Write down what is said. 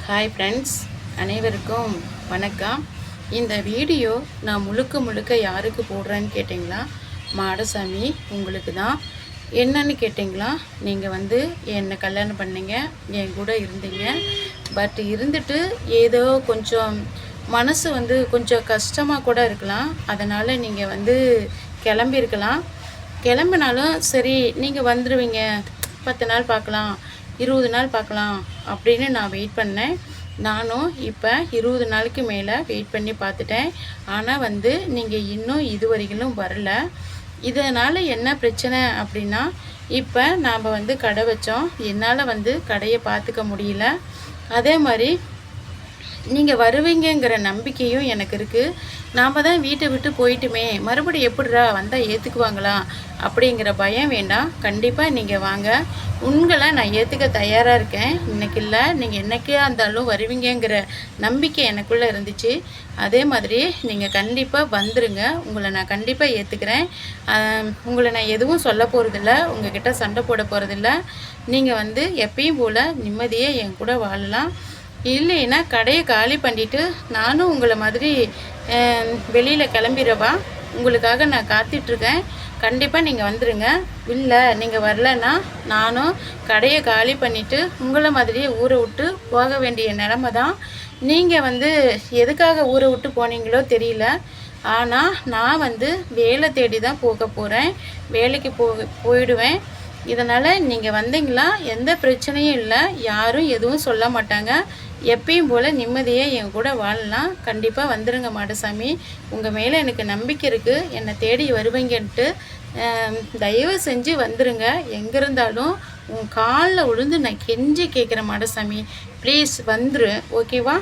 Hi friends, அனைவருக்கும் வணக்கம். இந்த வீடியோ நான் முழுக்க யாருக்கு போடுறேன்னு கேட்டிங்களா, மாடசாமி உங்களுக்கு தான். என்னன்னு கேட்டிங்களா, நீங்கள் என்னை கல்யாணம் பண்ணீங்க, என் கூட இருந்தீங்க. பட் இருந்துட்டு ஏதோ கொஞ்சம் மனசு கொஞ்சம் கஷ்டமாக கூட இருக்கலாம். அதனால் நீங்கள் கிளம்பியிருக்கலாம். கிளம்பினாலும் சரி, நீங்கள் வந்துடுவீங்க, 10 நாள் பார்க்கலாம், 20 நாள் பார்க்கலாம் அப்படின்னு நான் வெயிட் பண்ணேன். நானும் இப்போ 20 நாளுக்கு மேலே வெயிட் பண்ணி பார்த்துட்டேன். ஆனால் நீங்கள் இன்னும் இதுவரையிலும் வரல. இதனால் என்ன பிரச்சனை அப்படின்னா, இப்போ நாம் கடை வச்சோம், என்னால் கடையை பார்த்துக்க முடியல. அதே மாதிரி நீங்கள் வருவீங்கங்கிற நம்பிக்கையும் எனக்கு இருக்குது. நாம் தான் வீட்டை விட்டு போயிட்டுமே, மறுபடியும் எப்படிரா வந்தால் ஏற்றுக்குவாங்களா அப்படிங்கிற பயம் வேண்டாம். கண்டிப்பாக நீங்கள் வாங்க, உங்களை நான் ஏற்றுக்க தயாராக இருக்கேன். இன்றைக்கி இல்லை, நீங்கள் என்றைக்கே இருந்தாலும் வருவீங்கங்கிற நம்பிக்கை எனக்குள்ளே இருந்துச்சு. அதே மாதிரி நீங்கள் கண்டிப்பாக வந்துடுங்க, உங்களை நான் கண்டிப்பாக ஏற்றுக்கிறேன். உங்களை நான் எதுவும் சொல்ல போகிறதில்ல, உங்கள்கிட்ட சண்டை போட போகிறதில்ல. நீங்கள் எப்பயும் போல் நிம்மதியாக என் கூட வாழலாம். இல்லைன்னா கடையை காலி பண்ணிவிட்டு நானும் உங்களை மாதிரி வெளியில் கிளம்பிடவா, உங்களுக்காக நான் காத்துட்ருக்கேன். கண்டிப்பாக நீங்கள் வந்துடுங்க. இல்லை நீங்கள் வரலன்னா நானும் கடையை காலி பண்ணிவிட்டு உங்களை மாதிரியே ஊரை விட்டு போக வேண்டிய நிலமை தான். நீங்கள் எதுக்காக ஊரை விட்டு போனீங்களோ தெரியல. ஆனால் நான் வேலை தேடி தான் போக போகிறேன், வேலைக்கு போயிடுவேன். இதனால் நீங்கள் வந்தீங்களா எந்த பிரச்சனையும் இல்லை, யாரும் எதுவும் சொல்ல மாட்டாங்க. எப்பயும் போல் நிம்மதியாக என் கூட வாழலாம். கண்டிப்பாக வந்துடுங்க மாடசாமி, உங்கள் மேலே எனக்கு நம்பிக்கை இருக்குது, என்னை தேடி வருவீங்கன்ட்டு. தயவு செஞ்சு வந்துடுங்க. எங்கே இருந்தாலும் உன் காலில் விழுந்து நான் கெஞ்சி கேட்குறேன் மாடசாமி, ப்ளீஸ் வந்துரு, ஓகேவா?